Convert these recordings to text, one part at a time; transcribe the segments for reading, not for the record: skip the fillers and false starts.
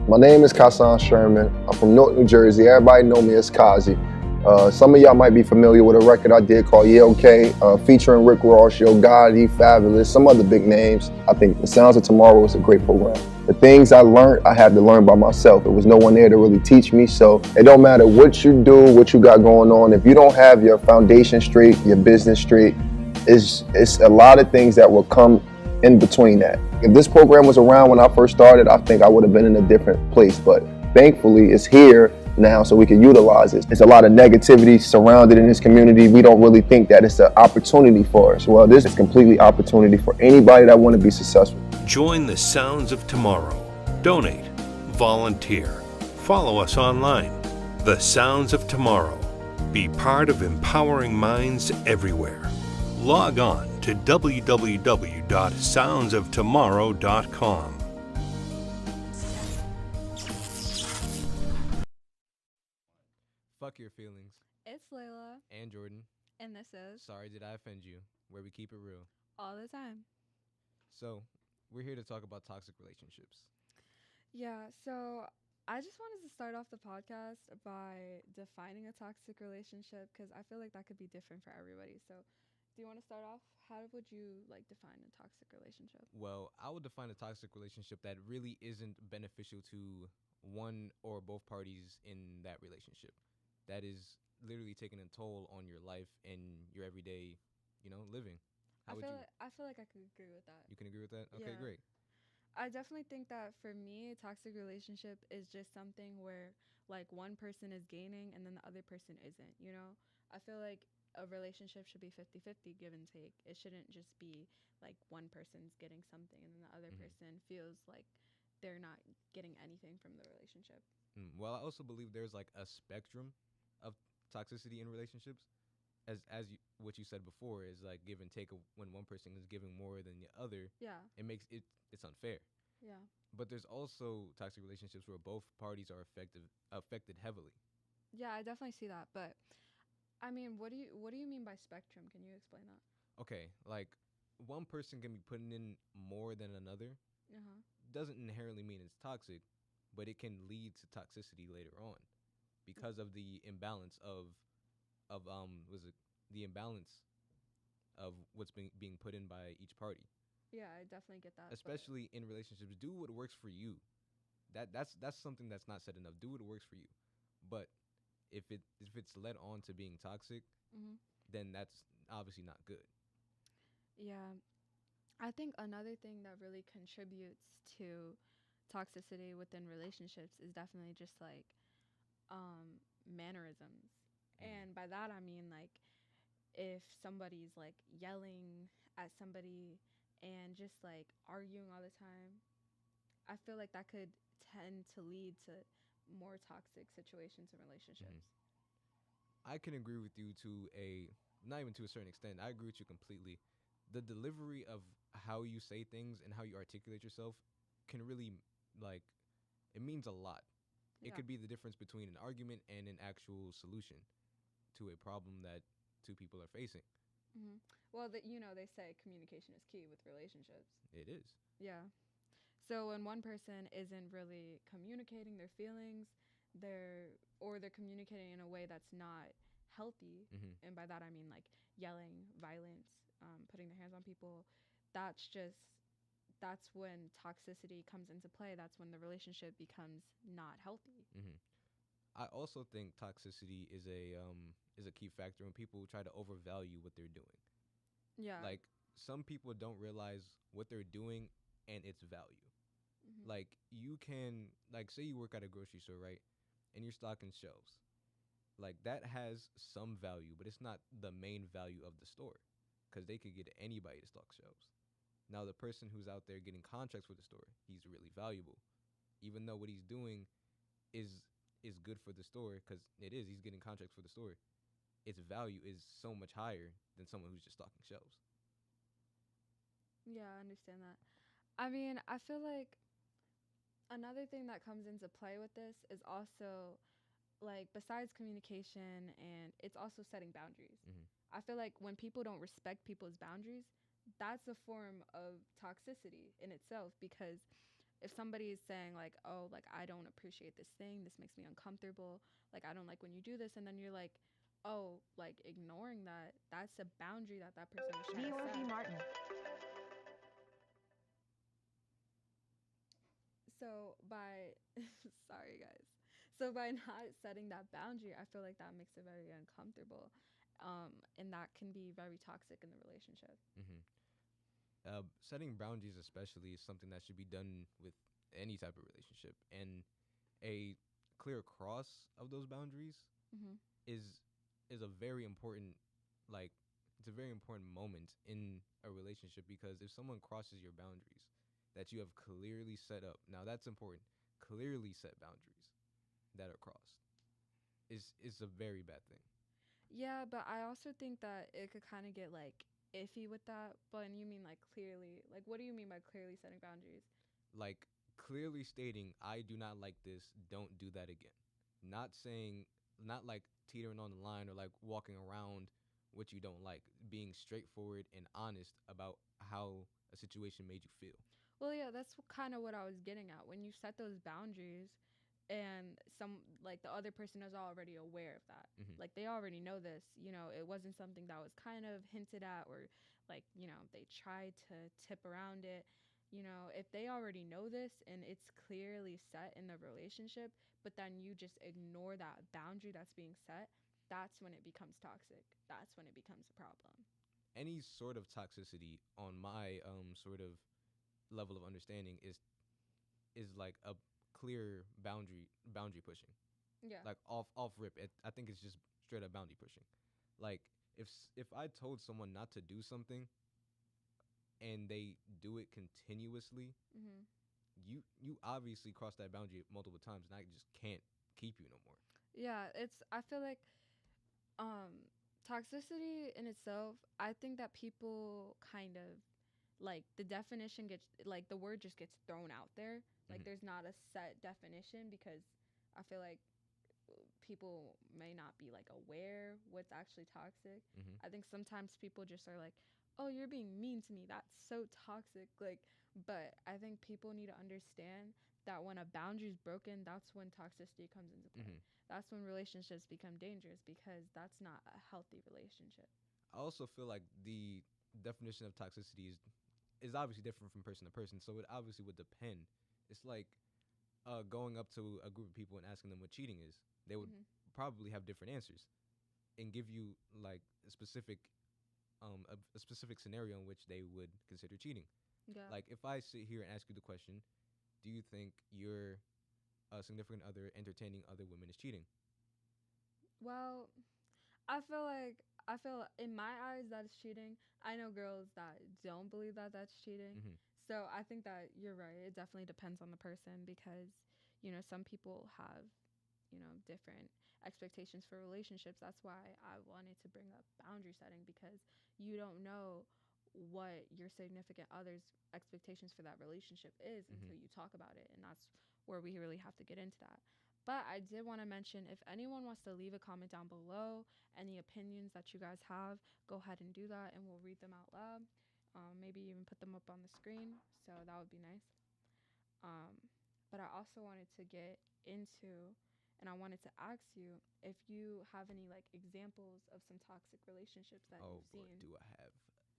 My name is Kasan Sherman. I'm from Newark, New Jersey. Everybody know me as Kazi. Some of y'all might be familiar with a record I did called Yeah OK, featuring Rick Ross, Yo Gotti, Fabulous, some other big names. I think The Sounds of Tomorrow is a great program. The things I learned, I had to learn by myself. There was no one there to really teach me, so it don't matter what you do, what you got going on. If you don't have your foundation straight, your business straight, it's a lot of things that will come in between that. If this program was around when I first started, I think I would have been in a different place, but thankfully it's here now so we can utilize it. There's a lot of negativity surrounded in this community. We don't really think that it's an opportunity for us. Well, this is completely opportunity for anybody that want to be successful. Join the Sounds of Tomorrow. Donate, volunteer, follow us online. The Sounds of Tomorrow. Be part of empowering minds everywhere. Log on to www.soundsoftomorrow.com. Fuck your feelings. It's Layla, And Jordan. and this is Sorry did I offend you, where we keep it real. All the Time. So, we're here to talk about toxic relationships. Yeah, so I just wanted to start off the podcast by defining a toxic relationship because I feel like that could be different for everybody. So, do you want to start off? How would you define a toxic relationship? Well, I would define a toxic relationship that really isn't beneficial to one or both parties in that relationship. That is literally taking a toll on your life and your everyday, living. How would you? I feel like I could agree with that. You can agree with that? Okay, Yeah. great. I definitely think that for me, a toxic relationship is just something where one person is gaining and then the other person isn't. I feel like a relationship should be 50-50 give and take. It shouldn't just be like one person's getting something and then the other person feels like they're not getting anything from the relationship. Well, I also believe there's like a spectrum of toxicity in relationships. What you said before is like give and take. When one person is giving more than the other, Yeah. it makes it's unfair. Yeah. But there's also toxic relationships where both parties are affected heavily. Yeah, I definitely see that. But I mean, what do you mean by spectrum? Can you explain that? Okay, like one person can be putting in more than another. Uh-huh. Doesn't inherently mean it's toxic, but it can lead to toxicity later on because of the imbalance of was it the imbalance of what's being put in by each party. Yeah, I definitely get that. Especially in relationships, do what works for you. That's something that's not said enough. Do what works for you. But if it's led on to being toxic, Mm-hmm. then that's obviously not good. Yeah, I think another thing that really contributes to toxicity within relationships is definitely just mannerisms. And by that I mean if somebody's yelling at somebody and just arguing all the time, I feel like that could tend to lead to more toxic situations in relationships. I can agree with you to a not even to a certain extent. I agree with you completely. The delivery of how you say things and how you articulate yourself can really like it means a lot. It Yeah. could be the difference between an argument and an actual solution to a problem that two people are facing. Well, they say communication is key with relationships. It is. Yeah. So when one person isn't really communicating their feelings, they're communicating in a way that's not healthy, and by that I mean yelling, violence, putting their hands on people. That's just that's when toxicity comes into play. That's when the relationship becomes not healthy. I also think toxicity is a key factor when people try to overvalue what they're doing. Yeah. Like some people don't realize what they're doing and its value. Like you can like say you work at a grocery store, right? And you're stocking shelves. Like that has some value, but it's not the main value of the store because they could get anybody to stock shelves. Now the person who's out there getting contracts with the store, he's really valuable, even though what he's doing is is good for the store because it is. He's getting contracts for the store. Its value is so much higher than someone who's just stocking shelves. Yeah, I understand that. I mean, I feel like another thing that comes into play with this is also besides communication, and it's also setting boundaries. I feel like when people don't respect people's boundaries, that's a form of toxicity in itself because if somebody is saying like, oh, like I don't appreciate this thing, this makes me uncomfortable, like I don't like when you do this, and then you're like, oh, like ignoring that, that's a boundary that that person is trying to set. Martin. So by sorry guys, so by not setting that boundary, I feel like that makes it very uncomfortable, and that can be very toxic in the relationship. Mm-hmm. Setting boundaries, especially, is something that should be done with any type of relationship, and a clear cross of those boundaries Mm-hmm. is a very important, like, it's a very important moment in a relationship, because if someone crosses your boundaries that you have clearly set up, now that's important, clearly set boundaries that are crossed, is a very bad thing. Yeah, but I also think that it could kind of get like iffy with that. But you mean like clearly? Like, what do you mean by clearly setting boundaries? Like, clearly stating, I do not like this, don't do that again. Not saying, not like teetering on the line or like walking around what you don't like, being straightforward and honest about how a situation made you feel. Well, yeah, that's kind of what I was getting at. When you set those boundaries, and some like the other person is already aware of that, Mhm. like they already know this. You know, it wasn't something that was kind of hinted at, or like they tried to tip around it. If they already know this and it's clearly set in the relationship, but then you just ignore that boundary that's being set, that's when it becomes toxic. That's when it becomes a problem. Any sort of toxicity, on my sort of level of understanding, is like a clear boundary pushing. Yeah. Like off rip, I think it's just straight up boundary pushing. Like, if I told someone not to do something and they do it continuously, Mm-hmm. you obviously cross that boundary multiple times, and I just can't keep you no more. Yeah, I feel like toxicity in itself, I think that people kind of like the definition gets like the word just gets thrown out there. Like Mhm. there's not a set definition, because I feel like people may not be like aware what's actually toxic. Mhm. I think sometimes people just are like, "Oh, you're being mean to me. That's so toxic." Like, but I think people need to understand that when a boundary is broken, that's when toxicity comes into play. Mhm. That's when relationships become dangerous, because that's not a healthy relationship. I also feel like the definition of toxicity is obviously different from person to person, so it obviously would depend. It's like going up to a group of people and asking them what cheating is. They would Mhm. probably have different answers and give you like a specific scenario in which they would consider cheating. Yeah. Like, if I sit here and ask you the question, do you think your significant other entertaining other women is cheating? Well, I feel in my eyes that is cheating. I know girls that don't believe that that's cheating. Mhm. So I think that you're right. It definitely depends on the person, because some people have different expectations for relationships. That's why I wanted to bring up boundary setting, because you don't know what your significant other's expectations for that relationship is Mhm. until you talk about it, and that's where we really have to get into that. But I did want to mention, if anyone wants to leave a comment down below, any opinions that you guys have, go ahead and do that, and we'll read them out loud. Maybe even put them up on the screen, so that would be nice. But I also wanted to get into, and I wanted to ask you if you have any like examples of some toxic relationships that Oh you've boy, seen. do I have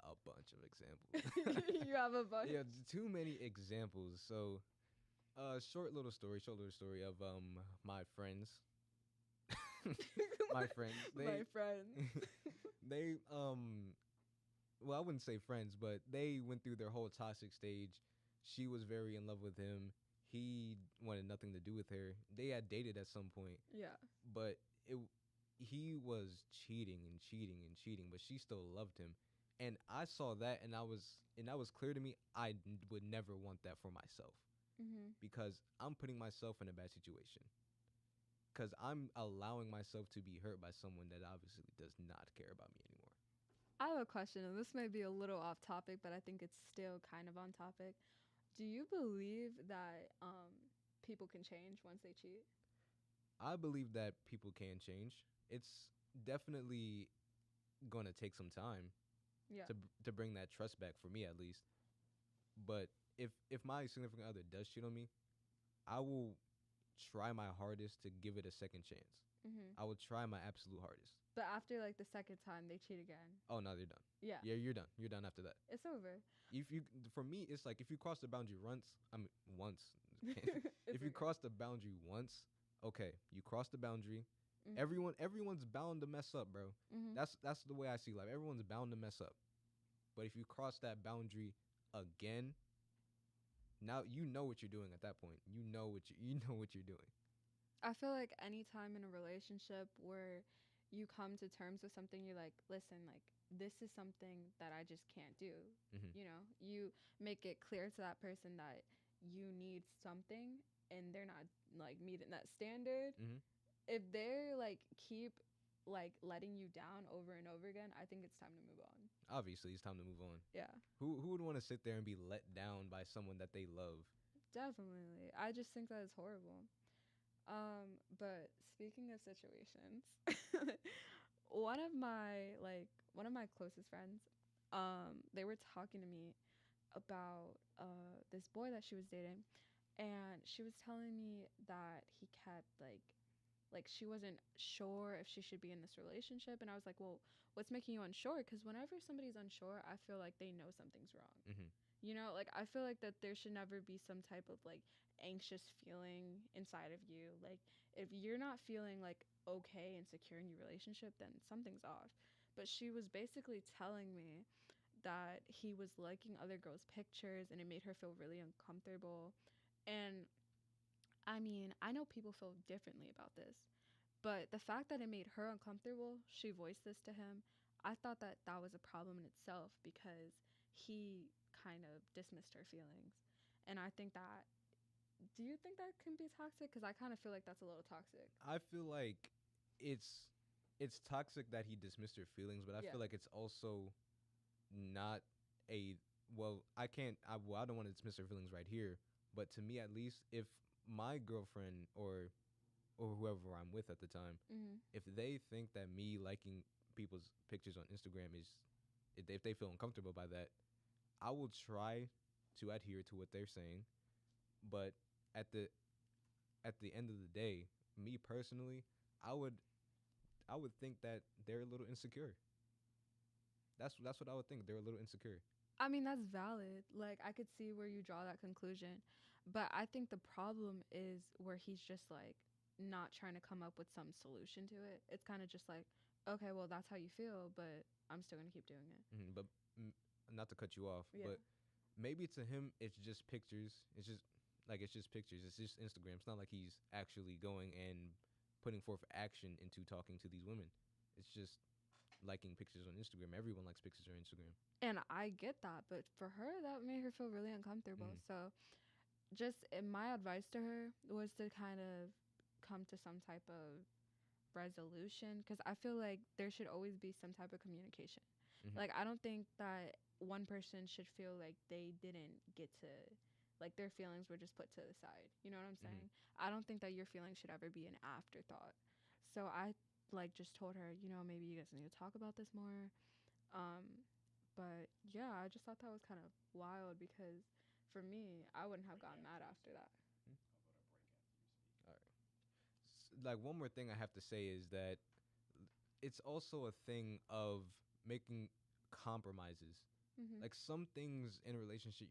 a bunch of examples. You have a bunch. Yeah, too many examples. So, short little story of my friends. My friends. My friends. They well, I wouldn't say friends, but they went through their whole toxic stage. She was very in love with him. He wanted nothing to do with her. They had dated at some point, Yeah. but he was cheating and cheating and cheating, but she still loved him. And I saw that, and that was clear to me. Would never want that for myself, Mhm. because I'm putting myself in a bad situation. Because I'm allowing myself to be hurt by someone that obviously does not care about me anymore. I have a question, and this may be a little off topic, but I think it's still kind of on topic. Do you believe that people can change once they cheat? I believe that people can change. It's definitely gonna take some time Yeah. to bring that trust back, for me at least. But if my significant other does cheat on me, I will try my hardest to give it a second chance. I will try my absolute hardest. But after like the second time they cheat again. Oh no, they're done. Yeah. Yeah, you're done. You're done after that. It's over. For me, it's like if you cross the boundary once. If you okay. cross the boundary once, okay, you cross the boundary. Mhm. Everyone's bound to mess up, bro. Mhm. That's the way I see life. Everyone's bound to mess up. But if you cross that boundary again, now you know what you're doing at that point. You know what you're doing. I feel like any time in a relationship where you come to terms with something, you're like, listen, like this is something that I just can't do. You know, you make it clear to that person that you need something and they're not like meeting that standard. If they're like keep like letting you down over and over again, I think it's time to move on. Obviously, it's time to move on. Yeah. Who would want to sit there and be let down by someone that they love? Definitely. I just think that is horrible. But speaking of situations, one of my closest friends, they were talking to me about this boy that she was dating, and she was telling me that he kept like she wasn't sure if she should be in this relationship, and I was like, well, what's making you unsure? Because whenever somebody's unsure, I feel like they know something's wrong. You know, like I feel like that there should never be some type of like anxious feeling inside of you. Like if you're not feeling like okay and secure in your relationship, then something's off. But she was basically telling me that he was liking other girls' pictures and it made her feel really uncomfortable. And I mean, I know people feel differently about this, but the fact that it made her uncomfortable, she voiced this to him. I thought that that was a problem in itself because he kind of dismissed her feelings. And I think that, do you think that can be toxic? Because I kind of feel like that's a little toxic. I feel like it's toxic that he dismissed her feelings, but I Yeah. feel like it's also not a I don't want to dismiss her feelings right here, but to me at least, if my girlfriend or whoever I'm with at the time, if they think that me liking people's pictures on Instagram if they feel uncomfortable by that, I will try to adhere to what they're saying, but at the end of the day, me personally, I would think that they're a little insecure. That's what I would think. They're a little insecure. I mean, that's valid. Like, I could see where you draw that conclusion. But I think the problem is where he's just like not trying to come up with some solution to it. It's kind of just like, okay, well, that's how you feel, but I'm still going to keep doing it. But not to cut you off, Yeah. but maybe to him it's just pictures. It's just pictures. It's just Instagram. It's not like he's actually going and putting forth action into talking to these women. It's just liking pictures on Instagram. Everyone likes pictures on Instagram. And I get that, but for her, that made her feel really uncomfortable. So just my advice to her was to kind of come to some type of resolution, because I feel like there should always be some type of communication. Like, I don't think that one person should feel like they didn't get to, like, their feelings were just put to the side. You know what I'm saying? I don't think that your feelings should ever be an afterthought. So I like just told her, you know, maybe you guys need to talk about this more. But yeah, I just thought that was kind of wild, because for me, I wouldn't have gotten mad after that. All right. Like, one more thing I have to say is that it's also a thing of making compromises. Like, some things in a relationship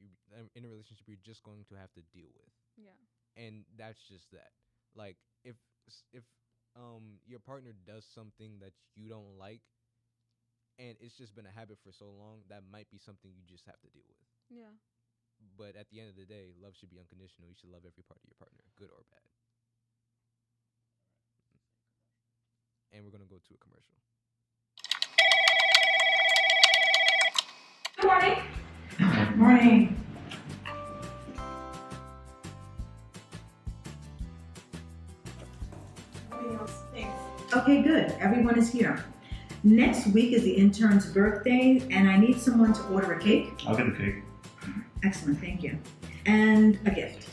you're just going to have to deal with. Yeah. And that's just that. Like, if your partner does something that you don't like, and it's just been a habit for so long, that might be something you just have to deal with. Yeah. But at the end of the day, love should be unconditional. You should love every part of your partner, good or bad. And we're going to go to a commercial. Good morning. Good morning. Okay, good. Everyone is here. Next week is the intern's birthday, and I need someone to order a cake. I'll get the cake. Excellent, thank you. And a gift.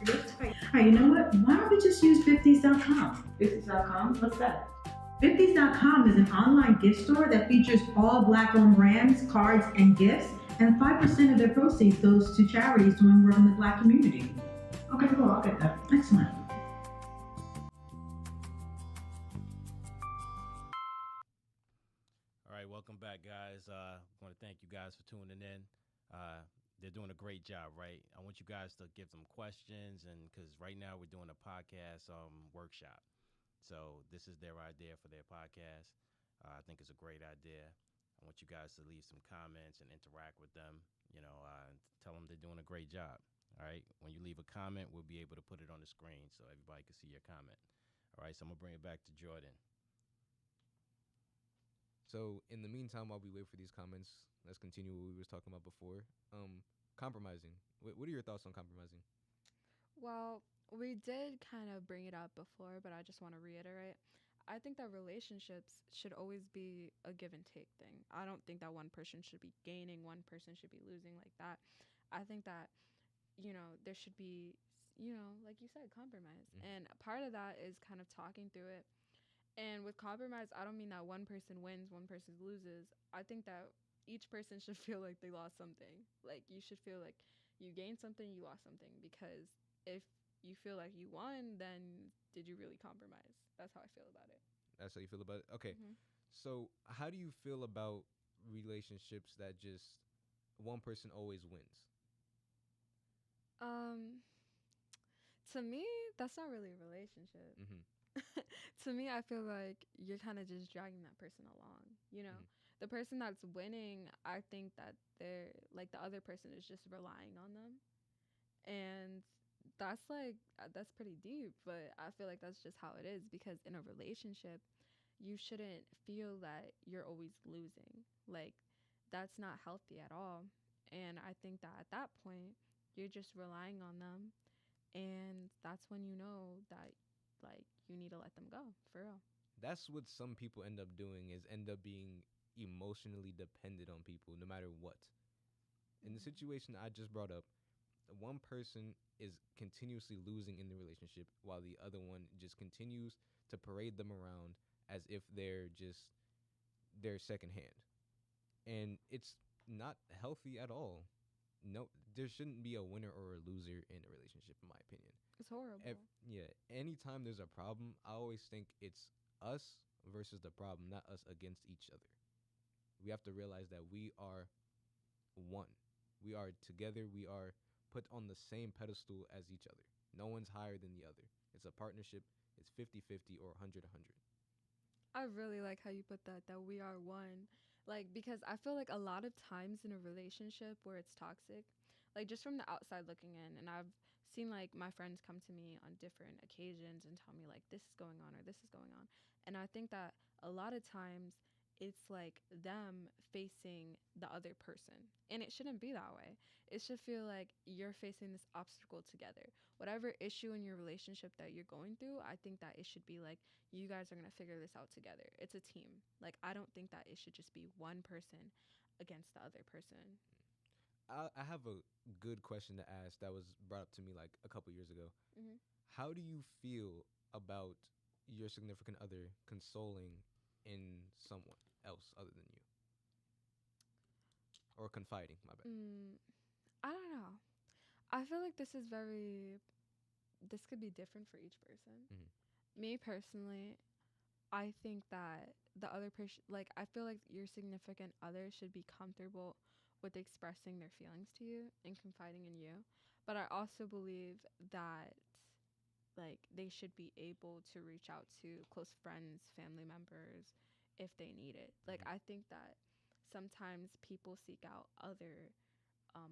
All right, you know what? Why don't we just use 50s.com? 50s.com? What's that? 50s.com is an online gift store that features all Black-owned brands, cards, and gifts And 5% of their proceeds goes to charities doing work in the Black community. Okay, cool. I'll get that. Excellent. All right, welcome back, guys. I want to thank you guys for tuning in. They're doing a great job, right? I want you guys to give them questions, and because right now we're doing a podcast workshop. So this is their idea for their podcast. I think it's a great idea. I want you guys to leave some comments and interact with them. Tell them they're doing a great job. All right. When you leave a comment, we'll be able to put it on the screen so everybody can see your comment. All right. So I'm gonna bring it back to Jordan. So in the meantime, while we wait for these comments, let's continue what we was talking about before. Compromising. What are your thoughts on compromising? Well, we did kind of bring it up before, but I just want to reiterate. I think that relationships should always be a give and take thing. I don't think that one person should be gaining, one person should be losing like that. I think that, there should be, like you said, compromise. And part of that is kind of talking through it. And with compromise, I don't mean that one person wins, one person loses. I think that each person should feel like they lost something. Like, you should feel like you gained something, you lost something. Because if you feel like you won, then did you really compromise? That's how I feel about it. That's how you feel about it? Okay. So how do you feel about relationships that just one person always wins? To me, that's not really a relationship. To me, I feel like you're kind of just dragging that person along. The person that's winning, I think that they're like the other person is just relying on them. And that's that's pretty deep, but I feel like that's just how it is, because in a relationship, you shouldn't feel that you're always losing. Like, that's not healthy at all. And I think that at that point, you're just relying on them, and that's when you know that like you need to let them go for real. That's what some people end up doing, is end up being emotionally dependent on people no matter what. In the situation I just brought up, one person is continuously losing in the relationship while the other one just continues to parade them around as if they're second hand. And it's not healthy at all. No, there shouldn't be a winner or a loser in a relationship, in my opinion. It's horrible. Anytime there's a problem, I always think it's us versus the problem, not us against each other. We have to realize that we are one. We are together. We are put on the same pedestal as each other. No one's higher than the other. It's a partnership. It's 50-50 or 100-100. I really like how you put that we are one. Like, because I feel like a lot of times in a relationship where it's toxic, like just from the outside looking in, and I've seen like my friends come to me on different occasions and tell me like this is going on or this is going on. And I think that a lot of times it's like them facing the other person. And it shouldn't be that way. It should feel like you're facing this obstacle together. Whatever issue in your relationship that you're going through, I think that it should be like, you guys are going to figure this out together. It's a team. Like, I don't think that it should just be one person against the other person. I have a good question to ask that was brought up to me like a couple years ago. How do you feel about your significant other consoling in someone else other than you? Or confiding, my bad. I don't know. I feel like this could be different for each person. Me personally, I think that the other person, like, I feel like your significant other should be comfortable with expressing their feelings to you and confiding in you. But I also believe that, like, they should be able to reach out to close friends, family members, if they need it. Like, I think that sometimes people seek out other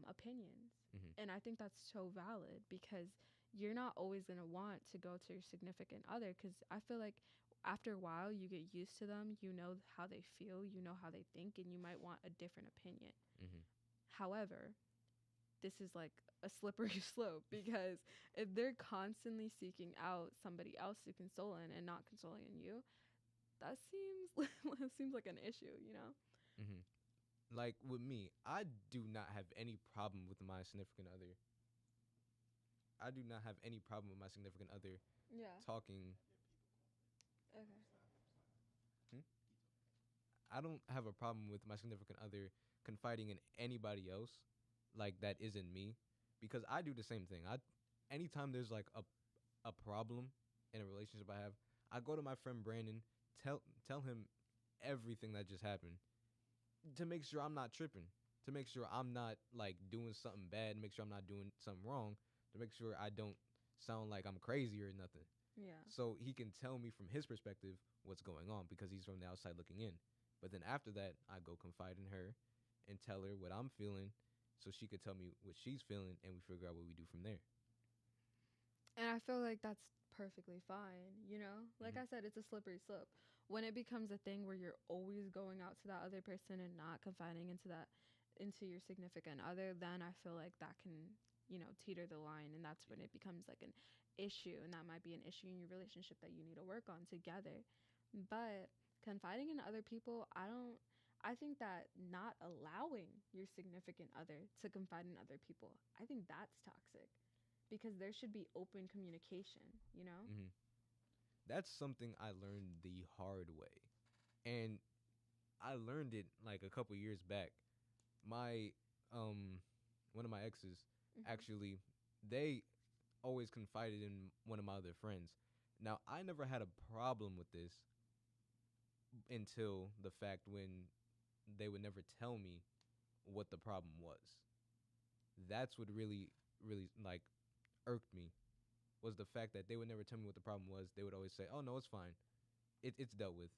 opinions. And I think that's so valid, because you're not always going to want to go to your significant other, because I feel like after a while you get used to them, you know how they feel, you know how they think, and you might want a different opinion. However, this is like a slippery slope, because if they're constantly seeking out somebody else to console in and not consoling in you, that seems like an issue, you know? Like with me, I do not have any problem with my significant other. I do not have any problem with my significant other talking. Okay. I don't have a problem with my significant other confiding in anybody else, like that isn't me, because I do the same thing. Anytime there's like a problem in a relationship I have, I go to my friend Brandon, tell him everything that just happened, to make sure I'm not tripping, to make sure I'm not like doing something bad, to make sure I'm not doing something wrong, to make sure I don't sound like I'm crazy or nothing. Yeah. So he can tell me from his perspective what's going on because he's from the outside looking in. But then after that, I go confide in her and tell her what I'm feeling so she could tell me what she's feeling, and we figure out what we do from there. And I feel like that's perfectly fine, you know? Like Mhm. I said, it's a slippery slope. When it becomes a thing where you're always going out to that other person and not confiding into your significant other, then I feel like that can, teeter the line, and that's when it becomes like an issue, and that might be an issue in your relationship that you need to work on together. But confiding in other people, I think that not allowing your significant other to confide in other people, I think that's toxic because there should be open communication, you know? Hmm. That's something I learned the hard way. And I learned it like a couple years back. My one of my exes, Mhm. actually, they always confided in one of my other friends. Now, I never had a problem with this until the fact when they would never tell me what the problem was. That's what really, really like irked me, was the fact that they would never tell me what the problem was. They would always say, "Oh no, it's fine. It's dealt with,"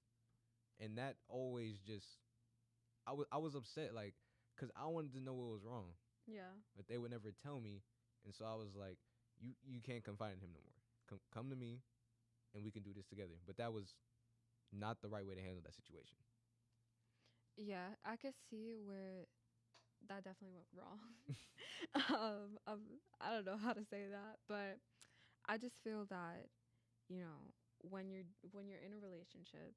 and that always just I was upset, like, cause I wanted to know what was wrong, Yeah. but they would never tell me, and so I was like, "You can't confide in him no more. Come to me, and we can do this together." But that was not the right way to handle that situation. Yeah, I could see where that definitely went wrong. I don't know how to say that, but I just feel that, you know, when you're in a relationship,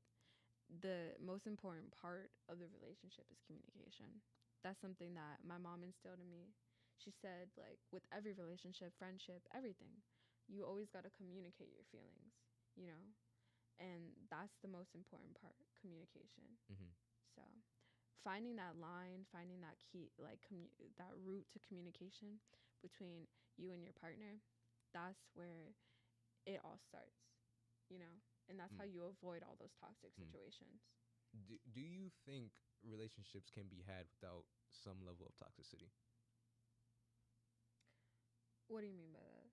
the most important part of the relationship is communication. That's something that my mom instilled in me. She said, like, with every relationship, friendship, everything, you always got to communicate your feelings, you know? And that's the most important part, communication. Hmm. So, finding that line, finding that key, like that route to communication between you and your partner, that's where it all starts, you know? And that's how Mm. you avoid all those toxic Mm. situations. Do you think relationships can be had without some level of toxicity? What do you mean by that?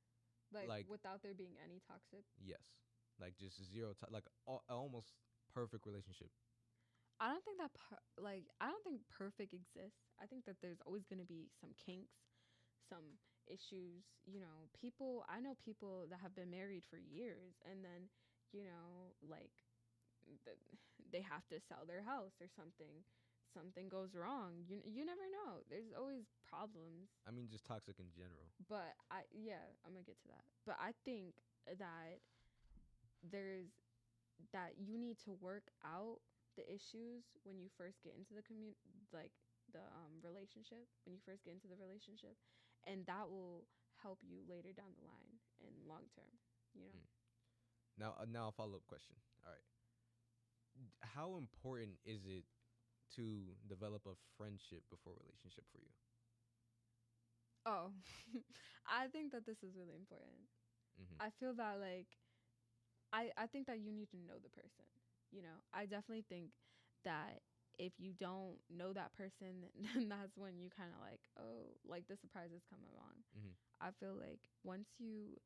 Like Like, without there being any toxic? yes, like just zero, like almost perfect relationship. I don't think that I don't think perfect exists. I think that there's always going to be some kinks, some issues, I know people that have been married for years and then, like th- they have to sell their house or something. Something goes wrong. You never know. There's always problems. I mean, just toxic in general. But I'm going to get to that. But I think that there's that you need to work out the issues when you first get into the like the relationship, when you first get into the relationship, and that will help you later down the line and long term, you know. Mm. Now a follow up question. All right, how important is it to develop a friendship before relationship for you? Oh, I think that this is really important. Mm-hmm. I feel that like I think that you need to know the person. I definitely think that if you don't know that person, then that's when you kind of like, oh, like the surprises come along. Mm-hmm. I feel like once you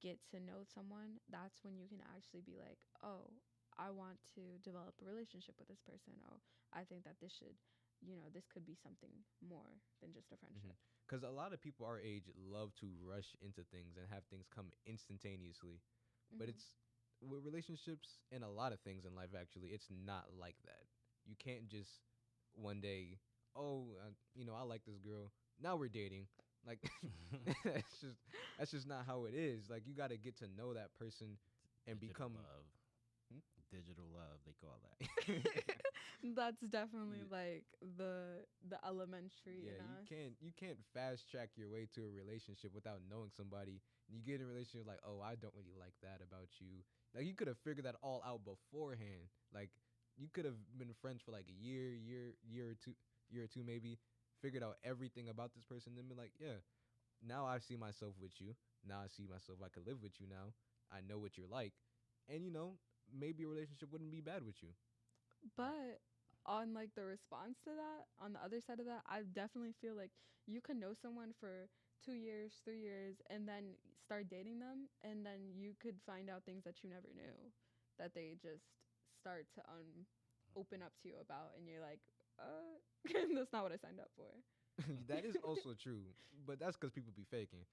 get to know someone, that's when you can actually be like, oh, I want to develop a relationship with this person. Oh, I think that this could be something more than just a friendship. Because a lot of people our age love to rush into things and have things come instantaneously, but Mhm. it's with relationships and a lot of things in life. Actually, it's not like that. You can't just one day, oh, I like this girl. Now we're dating. Like that's just that's just not how it is. Like you got to get to know that person and Digital become. love. Hmm? Digital love, they call that. That's definitely Yeah. like the elementary Yeah, in you us. can't fast track your way to a relationship without knowing somebody. You get in a relationship like, oh, I don't really like that about you. Like you could have figured that all out beforehand. Like you could have been friends for like a year or two, year or two maybe, figured out everything about this person, then be like, yeah, now I see myself with you. Now I see myself I could live with you now. I know what you're like. And maybe a relationship wouldn't be bad with you. But on like the response to that, on the other side of that, I definitely feel like you can know someone for 2 years, 3 years, and then start dating them, and then you could find out things that you never knew that they just start to open up to you about, and you're like, that's not what I signed up for. That is also true, but that's because people be faking.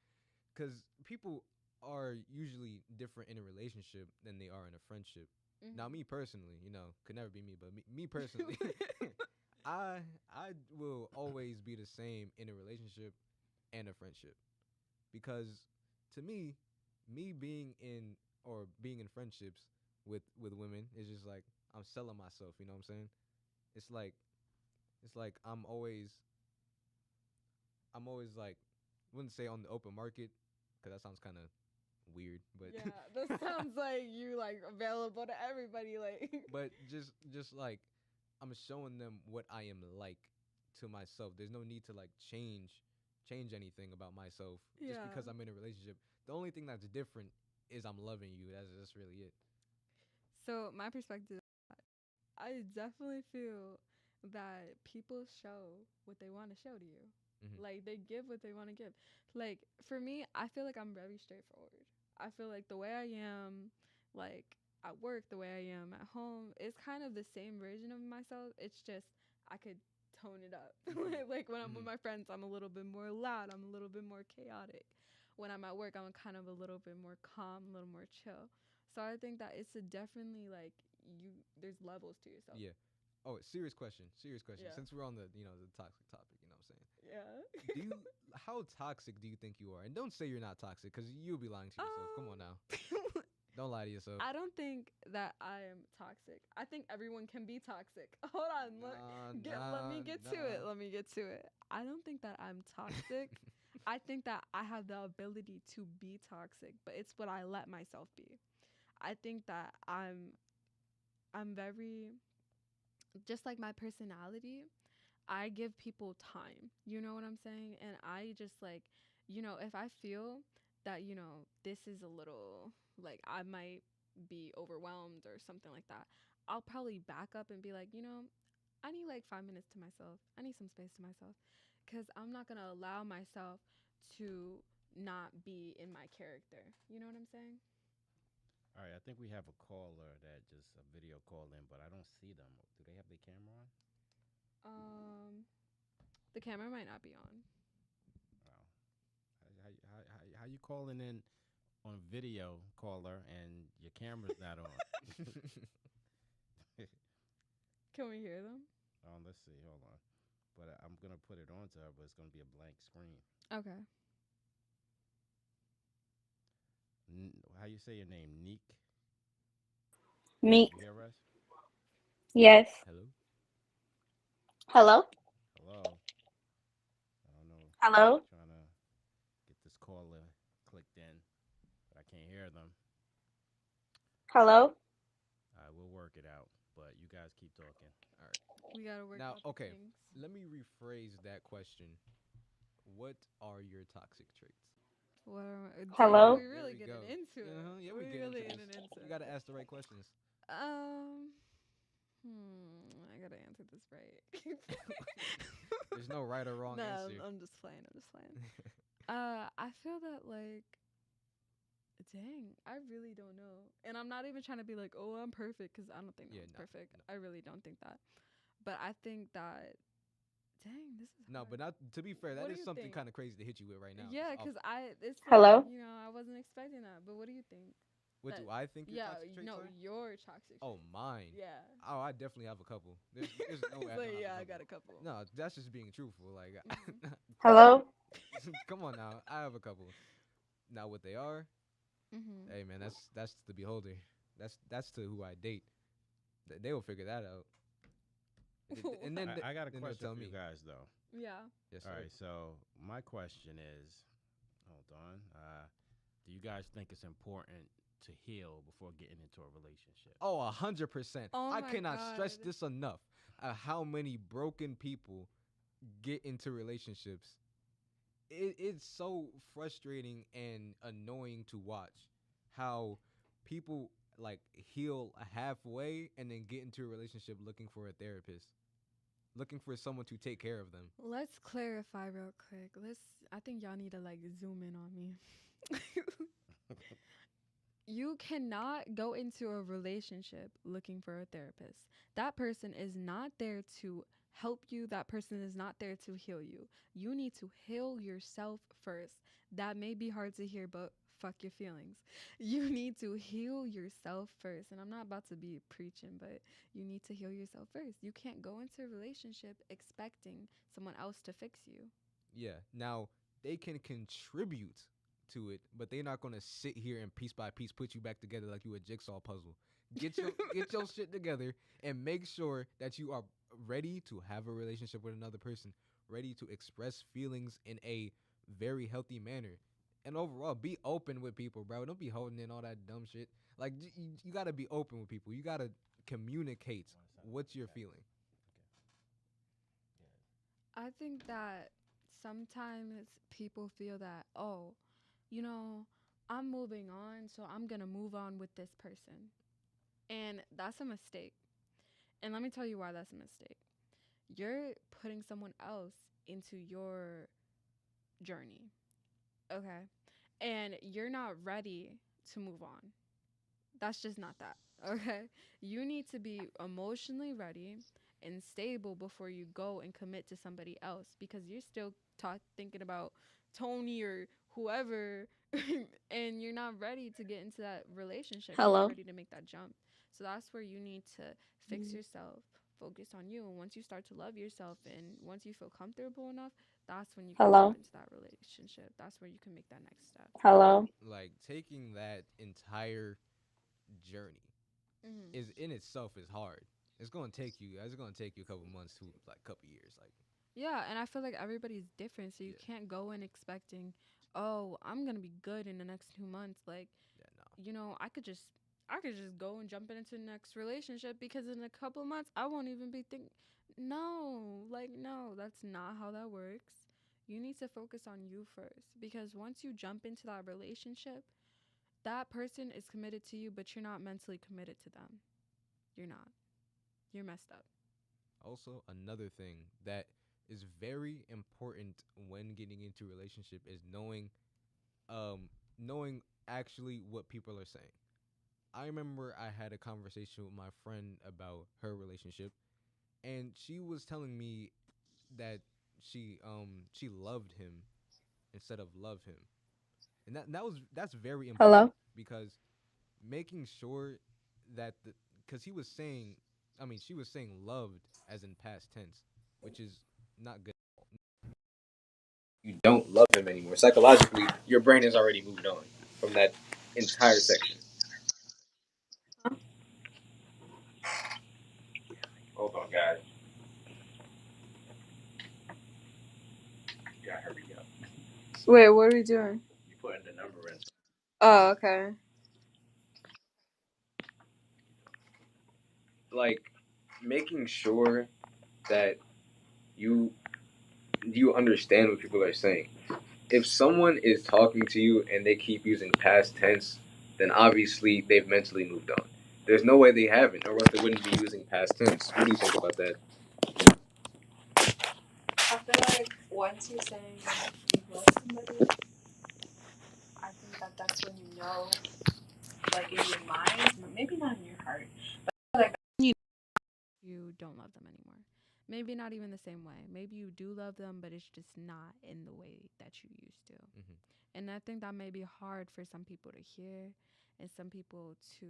Because people are usually different in a relationship than they are in a friendship. Mm-hmm. Now, me personally, could never be me, but me personally, I will always be the same in a relationship and a friendship, because to me being in friendships with women is just like I'm selling myself. You know what I'm saying? It's like I'm always like, wouldn't say on the open market, because that sounds kind of weird, but Yeah, that sounds like you like available to everybody, like. but just like I'm showing them what I am like to myself. There's no need to like change anything about myself just because I'm in a relationship. The only thing that's different is I'm loving you. That's really it. So my perspective, I definitely feel that people show what they want to show to you. Mhm. Like they give what they want to give. Like for me, I feel like I'm very straightforward. I feel like the way I am, like at work, the way I am at home, is kind of the same version of myself. It's just I could tone it up. Like when I'm with my friends, I'm a little bit more loud. I'm a little bit more chaotic. When I'm at work, I'm kind of a little bit more calm, a little more chill. So I think that it's definitely like there's levels to yourself. Yeah. Oh, serious question. Yeah. Since we're on the the toxic topic, you know what I'm saying? Yeah. Do you how toxic do you think you are? And don't say you're not toxic, because you'll be lying to yourself. Come on now. Don't lie to yourself. I don't think that I am toxic. I think everyone can be toxic. Hold on. Let me get to it. Let me get to it. I don't think that I'm toxic. I think that I have the ability to be toxic, but it's what I let myself be. I think that I'm very, just like my personality, I give people time. You know what I'm saying? And I just like, if I feel that, this is a little like I might be overwhelmed or something like that, I'll probably back up and be like, I need like 5 minutes to myself. I need some space to myself, because I'm not going to allow myself to not be in my character. You know what I'm saying? All right, I think we have a caller that just a video call in, but I don't see them. Do they have their camera on? The camera might not be on. Wow. How you calling in on video, caller, and your camera's not on? Can we hear them? Let's see. Hold on. But I'm gonna put it on to her, but it's gonna be a blank screen. Okay. How you say your name? Neek? Meek. You hear us? Yes. Hello? Hello? Hello? I don't know. Hello? Trying to get this caller clicked in, but I can't hear them. Hello? We'll work it out, but you guys keep talking. All right. We gotta work Now, out the okay. kinks. Let me rephrase that question. What are your toxic traits? What are Hello? we really There we getting go. into it. Yeah, we get really into getting this. into You it. got to ask the right questions. I gotta answer this right. There's no right or wrong no, answer. I'm just playing. I feel that like, dang, I really don't know, and I'm not even trying to be like, oh, I'm perfect, because I don't think Yeah, I'm no, perfect. no. I really don't think that, but I think that, dang, this is No, hard. but not to be fair, that What do is you something think? kind of crazy to hit you with right now. Yeah, just off- because it's Hello? like, I wasn't expecting that. But what do you think? what do I think your Yeah, toxic traits no, are? your toxic. Oh, traits. mine. Yeah. Oh, I definitely have a couple. There's no way I Like, don't have yeah, a I couple. got a couple. No, that's just being truthful. Like, Mhm. Hello? come on now, I have a couple. Now, what they are? Mhm. Hey, man, that's the beholder. That's to who I date. They will figure that out. And then I got a then they'll question tell for me. you guys, though. Yeah. Yes, All sir. right, so my question is, hold on. Do you guys think it's important to heal before getting into a relationship? Oh, 100%. Oh I my cannot stress God. this enough. How many broken people get into relationships, it's so frustrating and annoying to watch how people like heal halfway and then get into a relationship looking for a therapist, looking for someone to take care of them. Let's clarify real quick. I think y'all need to like zoom in on me. You cannot go into a relationship looking for a therapist. That person is not there to help you. That person is not there to heal you. You need to heal yourself first. That may be hard to hear, but fuck your feelings. You need to heal yourself first. And I'm not about to be preaching, but you need to heal yourself first. You can't go into a relationship expecting someone else to fix you. Yeah. Now they can contribute to it, but they're not gonna sit here and piece by piece put you back together like you a jigsaw puzzle. Get your shit together and make sure that you are ready to have a relationship with another person, ready to express feelings in a very healthy manner. And overall, be open with people, bro. Don't be holding in all that dumb shit. Like you gotta be open with people. You gotta communicate what you're feeling. I think that sometimes people feel that, oh, you know, I'm moving on, so I'm going to move on with this person. And that's a mistake. And let me tell you why that's a mistake. You're putting someone else into your journey, okay? And you're not ready to move on. That's just not that, okay? You need to be emotionally ready and stable before you go and commit to somebody else because you're still thinking about Tony or whoever and you're not ready to get into that relationship. You're not Hello. ready to make that jump. So that's where you need to fix yourself, focus on you. And once you start to love yourself and once you feel comfortable enough, that's when you can jump Hello. into that relationship. That's where you can make that next step. Hello. Like taking that entire journey Mm-hmm. is in itself is hard. It's gonna take you. It's gonna take you a couple months to like couple years. Like Yeah, and I feel like everybody's different, so you yeah, can't go in expecting, oh, I'm gonna be good in the next 2 months. Like, yeah, no. I could just go and jump into the next relationship because in a couple of months I won't even be thinking. No, like no, that's not how that works. You need to focus on you first because once you jump into that relationship, that person is committed to you, but you're not mentally committed to them. You're not. You're messed up. Also, another thing that is very important when getting into a relationship is knowing actually what people are saying. I remember I had a conversation with my friend about her relationship, and she was telling me that she loved him instead of love him, and that's very important Hello. because making sure that the because he was saying, I mean, she was saying loved as in past tense, which is not good. You don't love him anymore. Psychologically, your brain has already moved on from that entire section. Hold on, guys. Yeah, hurry up. Wait, what are we doing? You putting the number in. Oh, okay. Like making sure that you you understand what people are saying. If someone is talking to you and they keep using past tense, then obviously they've mentally moved on. There's no way they haven't, or else they wouldn't be using past tense. What do you think about that? I feel like once you're saying you love somebody, I think that that's when you know, like in your mind, maybe not in your heart, like you don't love them anymore. Maybe not even the same way. Maybe you do love them, but it's just not in the way that you used to. Mm-hmm. And I think that may be hard for some people to hear and some people to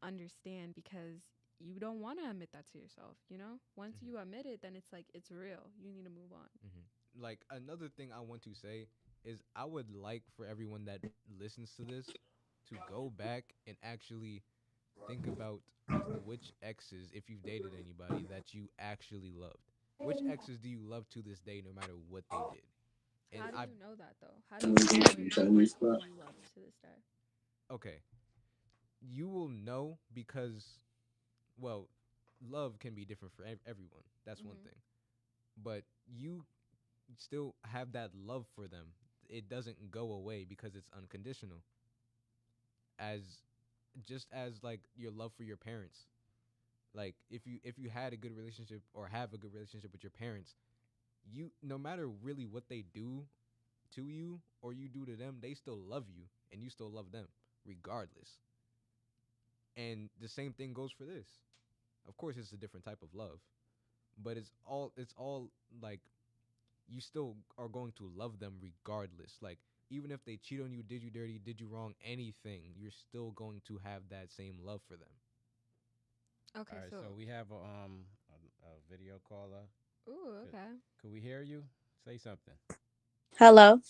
understand because you don't want to admit that to yourself, you know? Once Mm-hmm. you admit it, then it's like it's real. You need to move on. Mm-hmm. Like another thing I want to say is I would like for everyone that listens to this to go back and actually think about which exes, if you've dated anybody, that you actually loved. Which exes do you love to this day, no matter what they did? And How do I you know that though? How do you know which person you love to this day? okay, you will know because well, love can be different for everyone. That's one Mhm. thing. but you still have that love for them. It doesn't go away because it's unconditional. As just as like your love for your parents. Like if you had a good relationship or have a good relationship with your parents, you no matter really what they do to you or you do to them, they still love you and you still love them regardless. And the same thing goes for this. Of course it's a different type of love, but it's all like you still are going to love them regardless. Like even if they cheat on you, did you dirty, did you wrong, anything, you're still going to have that same love for them. Okay, All right, so so we have a video caller. ooh, Could, okay. could we hear you? Say something. Hello.